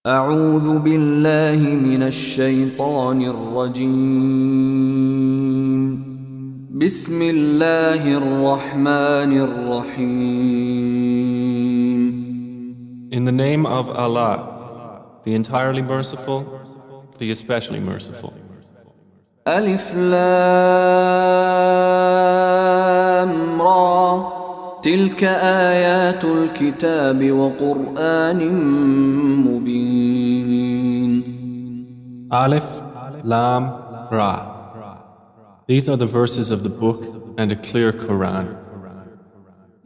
أعوذ بالله من الشيطان الرجيم بسم الله الرحمن الرحيم In the name of Allah, the entirely merciful, the especially merciful. ألف لام را تلك آيات الكتاب وقرآن مبين Alif, Lam, Ra. These are the verses of the book and a clear Quran.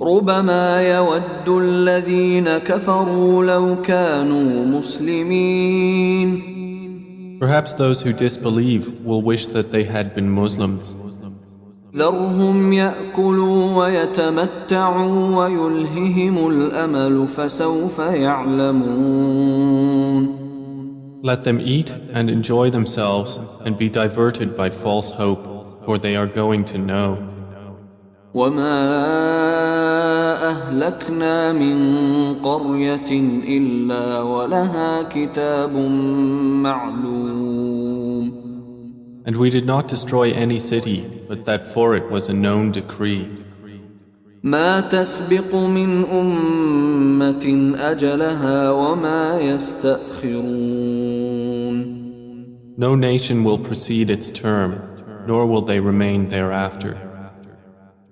ربما يود الذين كفروا لو كانوا مسلمين Perhaps those who disbelieve will wish that they had been Muslims. ذرهم يأكلوا ويتمتعوا ويلههم الأمل فسوف يعلمون Let them eat and enjoy themselves and be diverted by false hope, for they are going to know. وما أهلكنا من قرية إلا ولها كتاب معلوم And we did not destroy any city, but that for it was a known decree. ما تسبق من أمة أجلها وما يستأخرون No nation will precede its term, nor will they remain thereafter.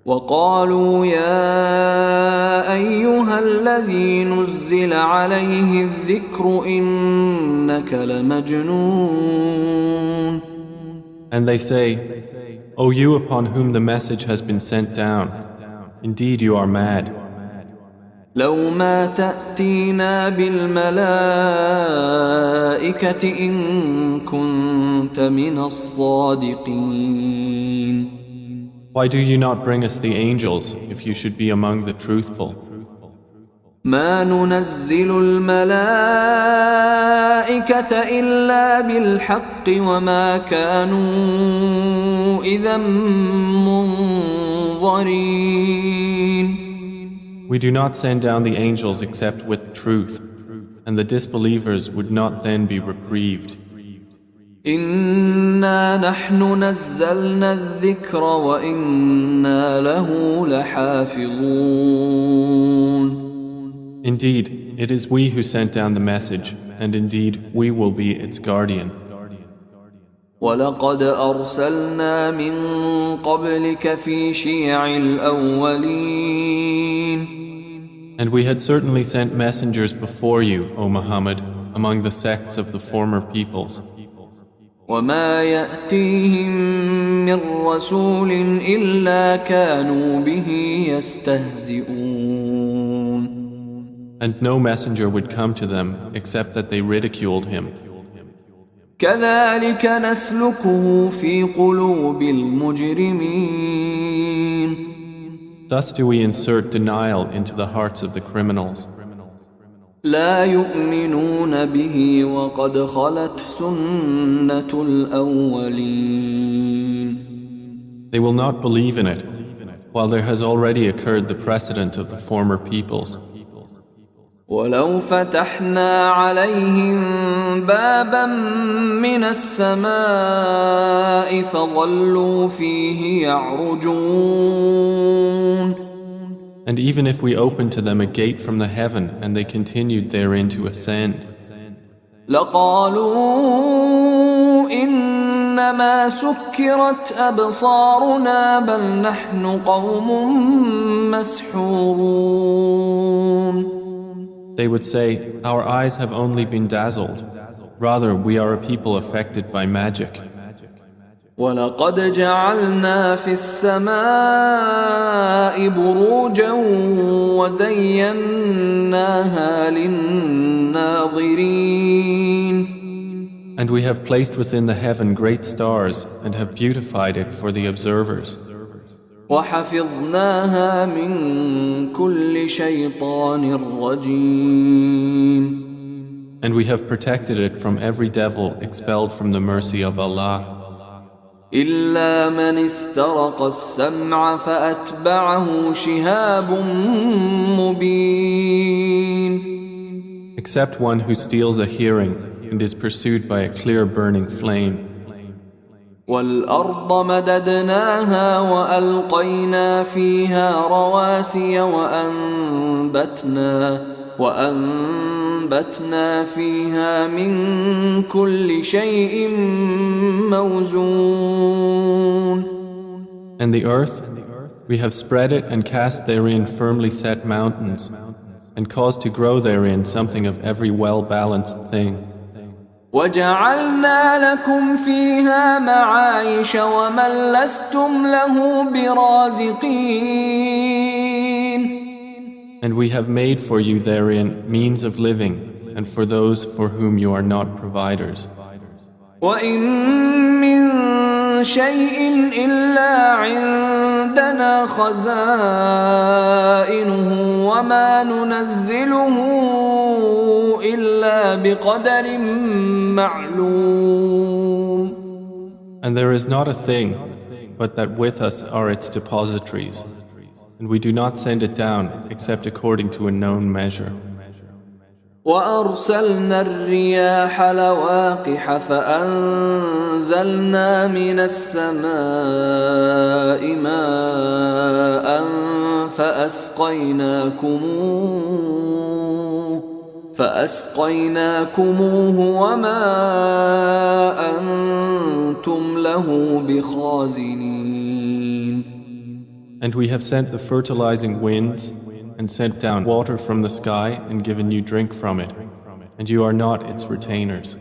وقالوا يا أيها الذي نزل عليه الذكر إنك لمجنون And they say, O you upon whom the message has been sent down, indeed you are mad. لو ما تأتينا بالملائكة إن كنت من الصادقين Why do you not bring us the angels if you should be among the truthful? ما ننزل الملائكة إلا بالحق وما كانوا إذا منظرين We do not send down the angels except with truth, and the disbelievers would not then be reprieved. إنا نحن نزلنا الذكر وإنا له لحافظون Indeed, it is we who sent down the message, and indeed we will be its guardian. ولقد أرسلنا من قبلك في شيع الأولين And we had certainly sent messengers before you, O Muhammad, among the sects of the former peoples. وما يأتيهم من رسول إلا كانوا به يستهزئون And no messenger would come to them except that they ridiculed him. كذلك نسلكه في قلوب المجرمين Thus do we insert denial into the hearts of the criminals. لا يؤمنون به وقد خلت سنة الأولين They will not believe in it, while there has already occurred the precedent of the former peoples. ولو فتحنا عليهم بابا من السماء فظلوا فيه يعرجون And even if we opened to them a gate from the heaven and they continued therein to ascend, لقالوا إنما سكرت أبصارنا بل نحن قوم مسحورون they would say, Our eyes have only been dazzled. Rather, we are a people affected by magic. ولقد جعلنا في السماء بروجا وزيناها للناظرين And we have placed within the heaven great stars and have beautified it for the observers. وحفظناها من كل شيطان رجيم And we have protected it from every devil expelled from the mercy of Allah. إلا من استرق السمع فأتبعه شهاب مبين except one who steals a hearing and is pursued by a clear burning flame. وَالْأَرْضَ مَدَدْنَاهَا وَأَلْقَيْنَا فِيهَا رَوَاسِيَ وَأَنبَتْنَا فِيهَا مِن كُلِّ شَيْءٍ مَوْزُونٍ. And the earth, we have spread it and cast therein firmly set mountains, and caused to grow therein something of every well-balanced thing. وَجَعَلْنَا لَكُمْ فِيهَا مَعَايِشَ وَمَن لَّسْتُمْ لَهُ بِرَازِقِينَ. And we have made for you therein means of living, and for those for whom you are not providers. وَإِن مِّن شَيْءٍ إِلَّا عِندَنَا خَزَائِنُهُ وَمَا نُنَزِّلُهُ إِلَّا بِقَدَرٍ مَّعْلُومٍ. And there is not a thing, but that with us are its depositories, and we do not send it down except according to a known measure. وَأَرْسَلْنَا الرِّيَاحَ لَوَاقِحَ فَأَنزَلْنَا مِنَ السَّمَاءِ مَاءً فَأَسْقَيْنَاكُمُوهُ وَمَا أَنْتُمْ لَهُ بِخَازِنِينَ. And we have sent the fertilizing winds and sent down water from the sky and given you drink from it, and you are not its retainers.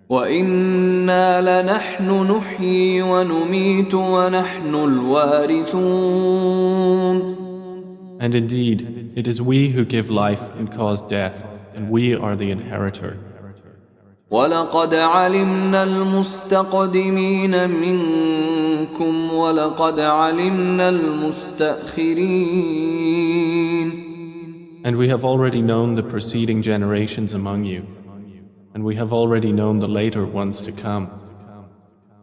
وَإِنَّا لَنَحْنُ نُحْيِي وَنُمِيتُ وَنَحْنُ الْوَارِثُونَ. And indeed, it is we who give life and cause death, and we are the inheritor. وَلَقَدْ عَلِمْنَا الْمُسْتَقْدِمِينَ مِنكُمْ وَلَقَدْ عَلِمْنَا الْمُسْتَأْخِرِينَ. And we have already known the preceding generations among you, and we have already known the later ones to come.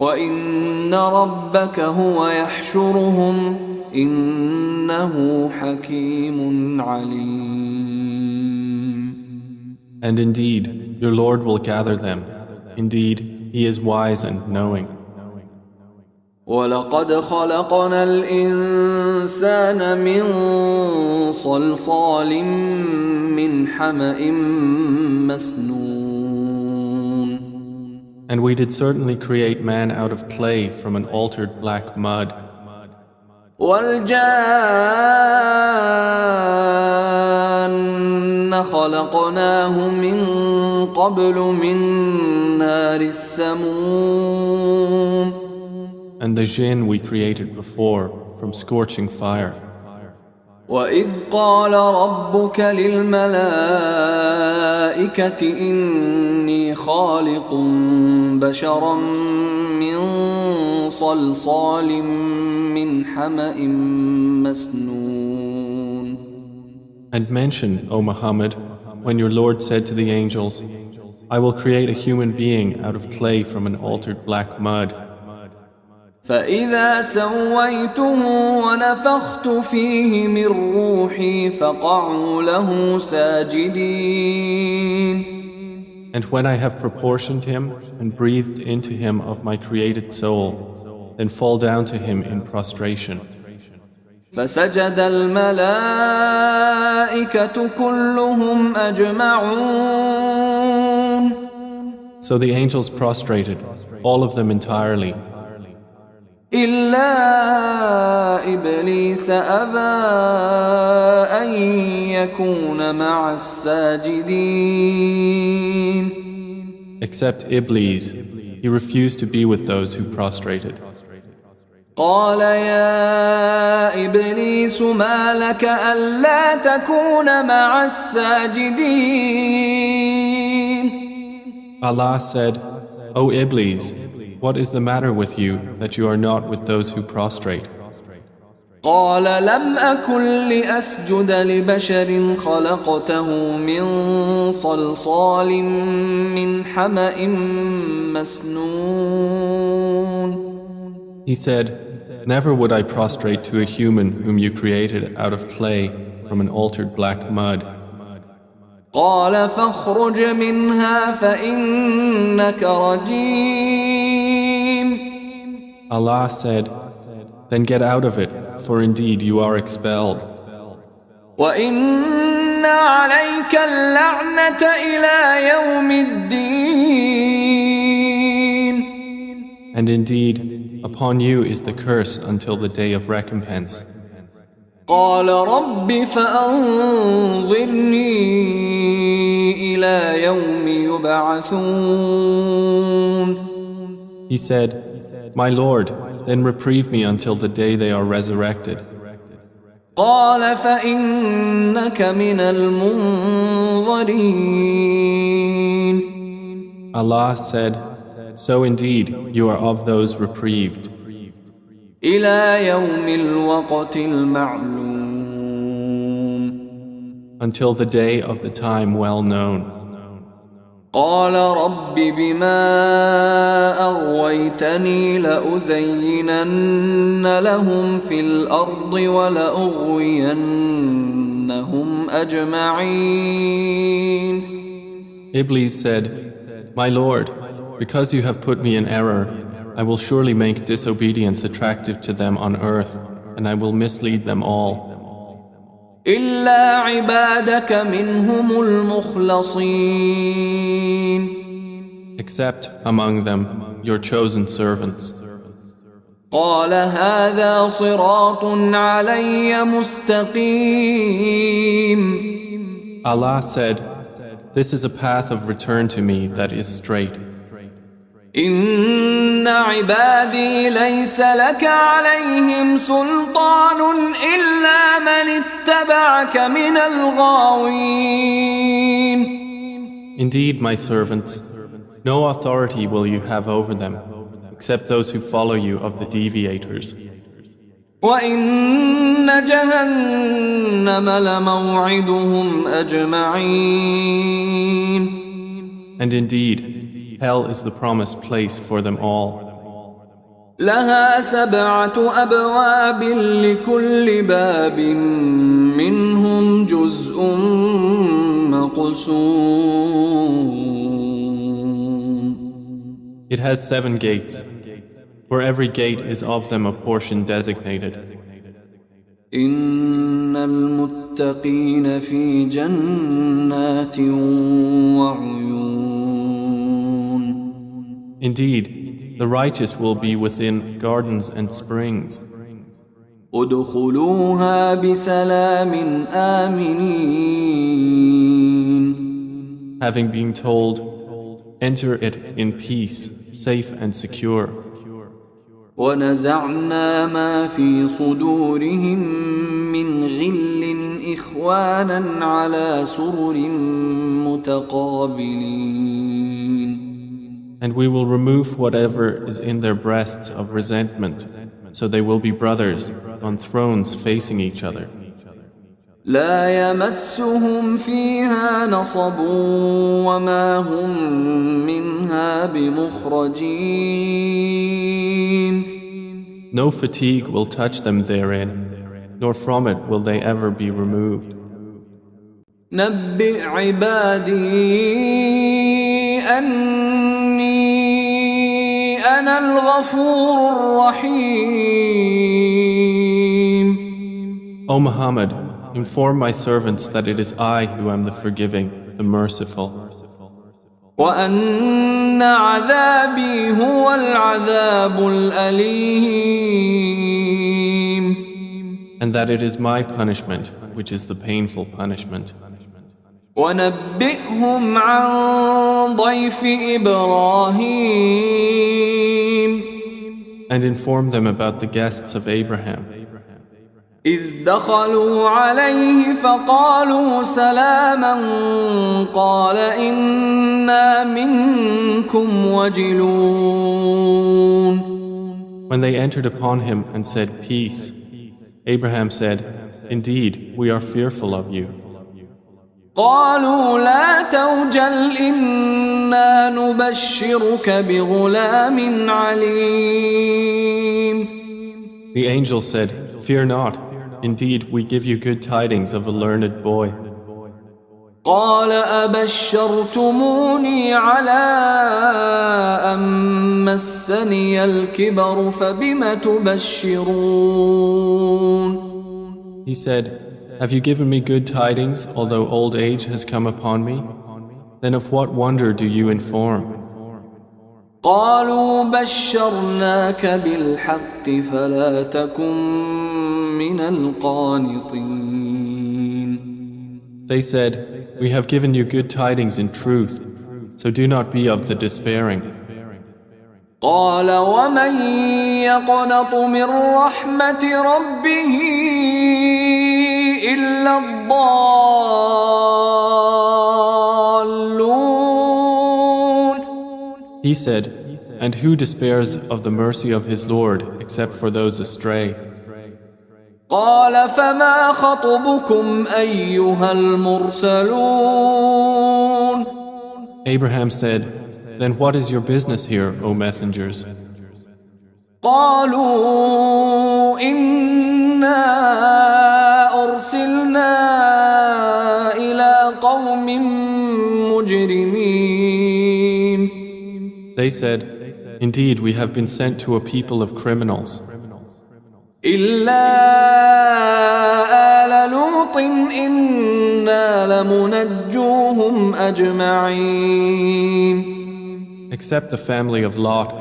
وَإِنَّ رَبَّكَ هُوَ يَحْشُرُهُمْ إِنَّهُ حَكِيمٌ عَلِيمٌ. And indeed, your Lord will gather them. Indeed, He is wise and knowing. وَلَقَدْ خَلَقْنَا الْإِنسَانَ مِنْ صَلْصَالٍ مِّنْ حَمَإٍ مَسْنُونٍ. And we did certainly create man out of clay from an altered black mud. وَالْجَانَّ خَلَقْنَاهُ مِنْ قَبْلُ مِنْ نَارِ السَّمُومِ. And the jinn we created before from scorching fire. وَإِذْ قَالَ رَبُّكَ لِلْمَلَائِكَةِ إِنِّي خَالِقٌ بَشَرًا مِّن صَلْصَالٍ مِّنْ حَمَإٍ مَسْنُونٍ. And mention, O Muhammad, when your Lord said to the angels, I will create a human being out of clay from an altered black mud. فَإِذَا سَوَّيْتُهُ وَنَفَخْتُ فِيهِ مِنْ رُوحِي فَقَعُوا لَهُ سَاجِدِينَ. And when I have proportioned him and breathed into him of my created soul, then fall down to him in prostration. فَسَجَدَ الْمَلَائِكَةُ كُلُّهُمْ أَجْمَعُونَ. So the angels prostrated, all of them entirely. إِلَّا إِبْلِيسَ أَبَى أَن يَكُونَ مَعَ السَّاجِدِينَ. Except Iblis, he refused to be with those who prostrated. قَالَ يَا إِبْلِيسُ مَا لَكَ أَلَّا تَكُونَ مَعَ السَّاجِدِينَ. Allah said, O Iblis, what is the matter with you that you are not with those who prostrate? قال لم أكن لأسجد لبشر خلقته من صلصال من حمأ مسنون. He said, never would I prostrate to a human whom you created out of clay from an altered black mud. قال فاخرج منها فإنك رجيم. Allah said, Then get out of it, for indeed you are expelled. وإن عليك اللعنة إلى يوم الدين. And indeed, upon you is the curse until the day of recompense. قال رب فأنظرني إلى يوم يبعثون. He said, My Lord, then reprieve me until the day they are resurrected. قال فإنك من المنظرين. Allah said, So indeed you are of those reprieved. إلى يوم الوقت المعلوم. Until the day of the time well known. قال رب بما أغويتني لأزينن لهم في الأرض ولأغوينهم أجمعين. Iblis said, My Lord, because you have put me in error, I will surely make disobedience attractive to them on earth, and I will mislead them all. إلا عبادك منهم المخلصين. Except among them your chosen servants. قال هذا صراط علي مستقيم. Allah said, This is a path of return to me that is straight. إن عبادي ليس لك عليهم سلطان إلا من اتبعك من الغاوين. Indeed, my servants, no authority will you have over them, except those who follow you of the deviators. وإن جهنم لموعدهم أجمعين. And indeed, hell is the promised place for them all. لها 7 أبواب لكل باب منهم جزء مقسوم. It has 7 gates. For every gate is of them a portion designated. إن المتقين في جنات وعيون. Indeed, the righteous will be within gardens and springs. ادخلوها بسلام آمنين. Having been told, enter it in peace, safe and secure. ونزعنا ما في صدورهم من غل إخوانا على سرر متقابلين. And we will remove whatever is in their breasts of resentment, so they will be brothers on thrones facing each other. لا يمسهم فيها نصب وما هم منها بمخرجين. No fatigue will touch them therein, nor from it will they ever be removed. نبئ عبادي أني أنا الغفور الرحيم. O Muhammad, inform my servants that it is I who am the forgiving, the merciful. وأن عذابي هو العذاب الأليم. And that it is my punishment, which is the painful punishment. ونبئهم عن ضيف إبراهيم. And inform them about the guests of Abraham. إذ دخلوا عليه فقالوا سلاما قال إنا منكم وجلون. When they entered upon him and said, Peace, Abraham said, Indeed, we are fearful of you. قالوا لا توجل إنا نبشرك بغلام عليم. The angel said, Fear not. Indeed, we give you good tidings of a learned boy. قال أبشرتموني على أن مسني الكبر فبم تبشرون. He said, "Have you given me good tidings, although old age has come upon me? Then of what wonder do you inform?" قالوا بشرناك بالحق فلا تكن من القانطين. They said, "We have given you good tidings in truth, so do not be of the despairing." قال ومن يقنط من رحمة ربه إلا الضالون. He said, "And who despairs of the mercy of his Lord except for those astray?" قال فما خطبكم أيها المرسلون. Abraham said, "Then what is your business here, O messengers?" قالوا إنا أرسلنا إلى قوم مجرمين. They said, "Indeed, we have been sent to a people of criminals. إلا آل لوط إنا لمنجوهم أجمعين. Except the family of Lot.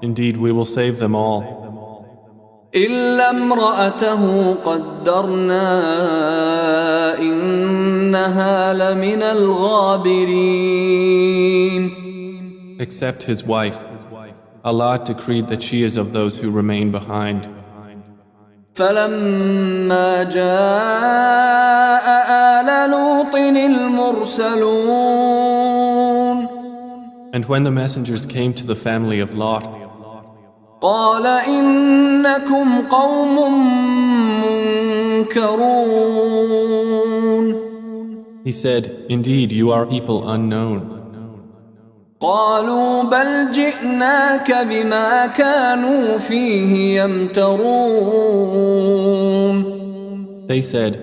Indeed, we will save them all. إلا امرأته قدرنا إنها لمن الغابرين. Except his wife. Allah decreed that she is of those who remain behind. فلما جاء آل لوط المرسلون. And when the messengers came to the family of Lot, قال إنكم قوم منكرون. he said, "Indeed, you are people unknown." قالوا بل جئناك بما كانوا فيه يمترون. They said,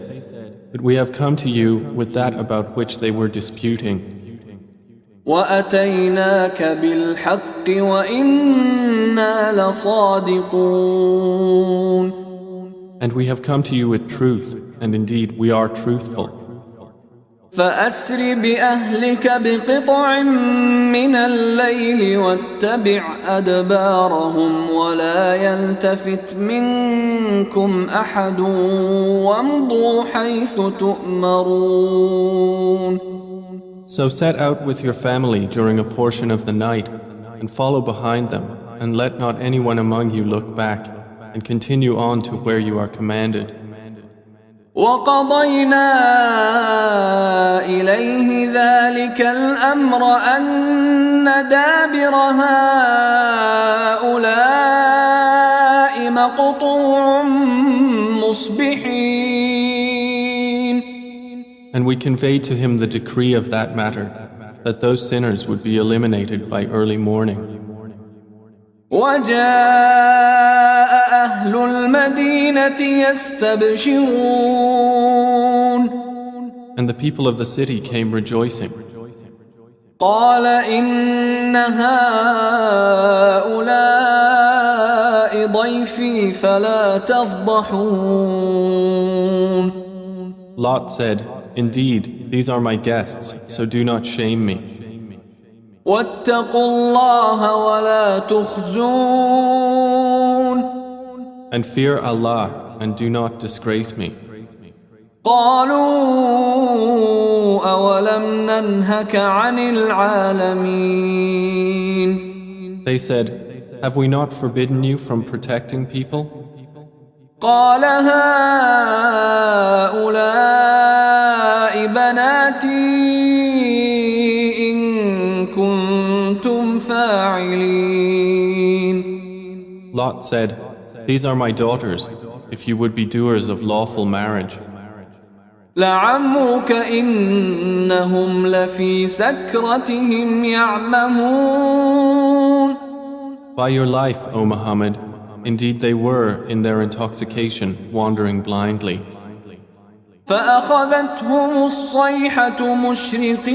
"But we have come to you with that about which they were disputing. وأتيناك بالحق وإنا لصادقون. And we have come to you with truth, and indeed we are truthful. فأسر بأهلك بقطع من الليل واتبع أدبارهم ولا يلتفت منكم أحد وامضوا حيث تؤمرون. So set out with your family during a portion of the night and follow behind them, and let not anyone among you look back, and continue on to where you are commanded. وقضينا إليه ذلك الأمر أن دابر هؤلاء مقطوع مصبحين. And we conveyed to him the decree of that matter, that those sinners would be eliminated by early morning. وجاء أهل المدينة يستبشرون. And the people of the city came rejoicing. قال إن هؤلاء ضيفي فلا تفضحون. Lot said, "Indeed, these are my guests, so do not shame me. واتقوا الله ولا تخزون. And fear Allah, and do not disgrace me." قالوا أولم ننهك عن العالمين. They said, "Have we not forbidden you from protecting people?" قال هؤلاء بناتي إن كنتم فاعلين. Lot said, "These are my daughters, if you would be doers of lawful marriage." لعمرك إنهم لفي سكرتهم يعمهون. By your life, O Muhammad, indeed they were in their intoxication wandering blindly. فأخذتهم الصيحة مشرقين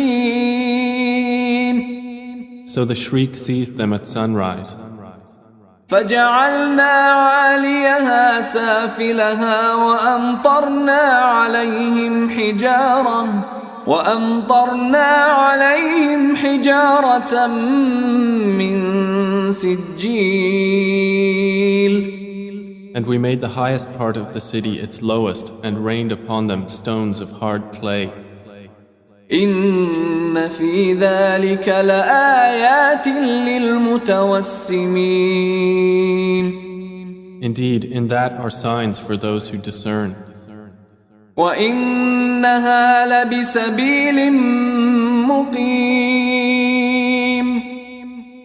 So the shriek seized them at sunrise. فجعلنا عاليها سافلها وأمطرنا عليهم حجارة من سجيل. And we made the highest part of the city its lowest and rained upon them stones of hard clay. إن في ذلك لآيات للمتوسمين. Indeed, in that are signs for those who discern. وإنها لبسبيل مقيم.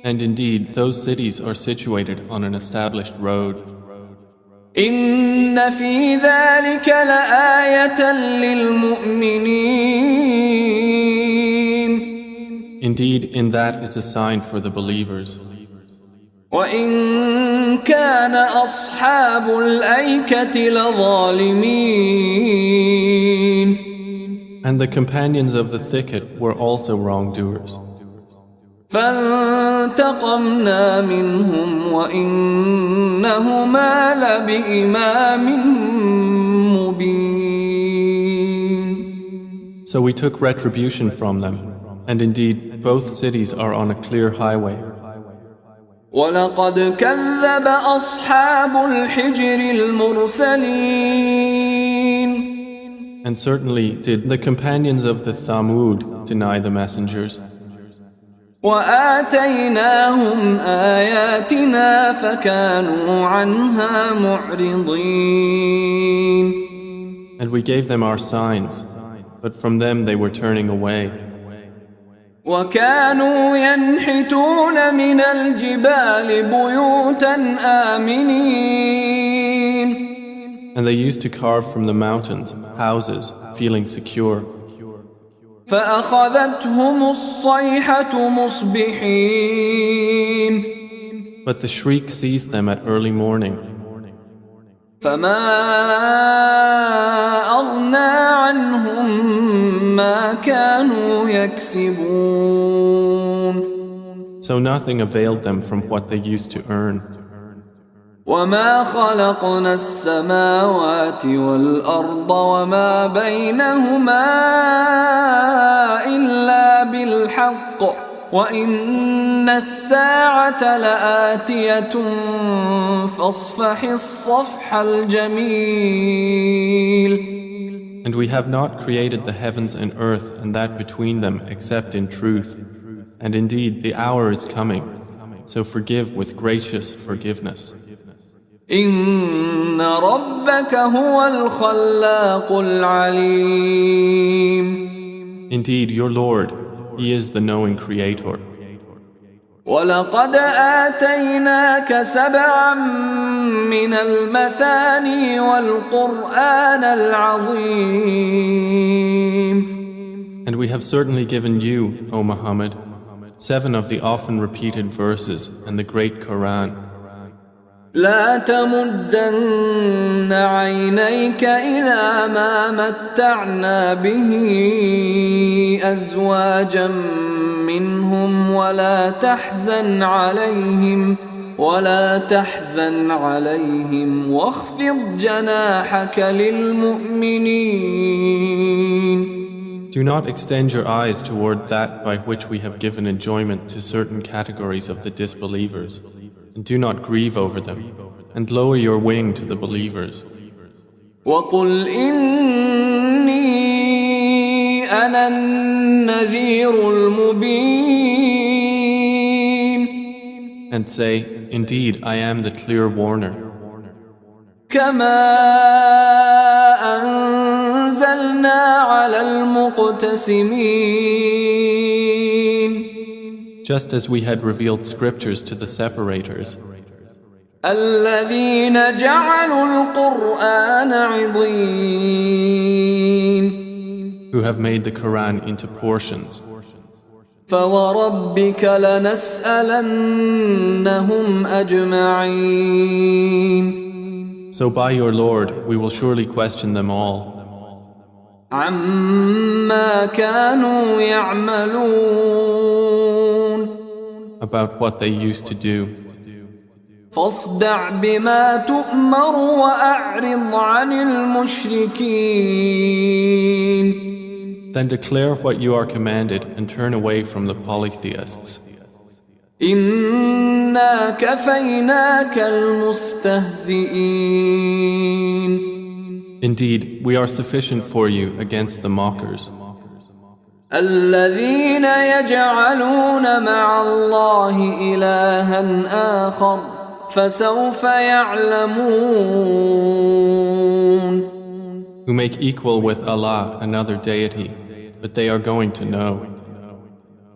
And indeed, those cities are situated on an established road. إن في ذلك لآية للمؤمنين. Indeed, in that is a sign for the believers. وإن كان أصحاب الأيكة لظالمين. And the companions of the thicket were also wrongdoers. فانتقمنا منهم وإنهما لبإمام مبين. So we took retribution from them, and indeed both cities are on a clear highway. ولقد كذب أصحاب الحجر المرسلين. And certainly did the companions of the Thamud deny the messengers. وآتيناهم آياتنا فكانوا عنها معرضين. And we gave them our signs, but from them they were turning away. وكانوا ينحتون من الجبال بيوتا آمنين. And they used to carve from the mountains houses, feeling secure. فأخذتهم الصيحة مصبحين. But the shriek seized them at early morning. فما أغنى عنهم ما كانوا يكسبون. So nothing availed them from what they used to earn. وما خلقنا السماوات والأرض وما بينهما إلا بالحق وإن الساعة لآتية فاصفح الصفح الجميل. And we have not created the heavens and earth and that between them except in truth. And indeed the hour is coming, so forgive with gracious forgiveness. إن ربك هو الخلاق العليم. Indeed, your Lord, He is the knowing Creator. ولقد آتيناك سبعا من المثاني والقرآن العظيم. And we have certainly given you, O Muhammad, 7 of the often repeated verses and the great Quran. لا تمدن عينيك إلى ما متعنا به أزواجا منهم ولا تحزن عليهم واخفض جناحك للمؤمنين. Do not extend your eyes toward that by which we have given enjoyment to certain categories of the disbelievers. And do not grieve over them, and lower your wing to the believers. وَقُلْ إِنِّي أَنَا النَّذِيرُ الْمُبِينُ. And say, indeed, I am the clear warner. كَمَا أَنزَلْنَا عَلَى الْمُقْتَسِمِينَ. Just as we had revealed scriptures to the separators, الَّذِينَ جَعَلُوا الْقُرْآنَ عِضِينَ. who have made the Quran into portions. فَوَرَبِّكَ لَنَسْأَلَنَّهُمْ أَجْمَعِينَ. So by your Lord, we will surely question them all. عما كانوا يعملون about what they used to do. فاصدع بما تؤمر وأعرض عن المشركين Then declare what you are commanded and turn away from the polytheists. إنا كفيناك المستهزئين Indeed, we are sufficient for you against the mockers, الذين يجعلون مع الله إلها آخر فسوف يعلمون who make equal with Allah another deity, but they are going to know.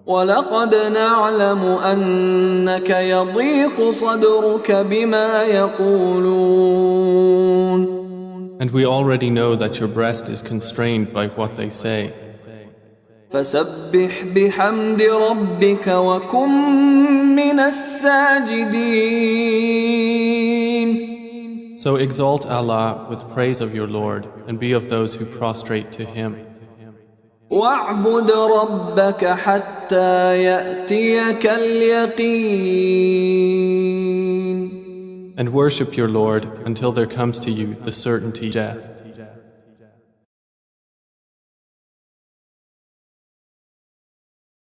ولقد نعلم أنك يضيق صدرك بما يقولون And we already know that your breast is constrained by what they say. فسبح بحمد ربك وكن من الساجدين So exalt Allah with praise of your Lord and be of those who prostrate to Him. واعبد ربك حتى يأتيك اليقين And worship your Lord until there comes to you the certainty of death.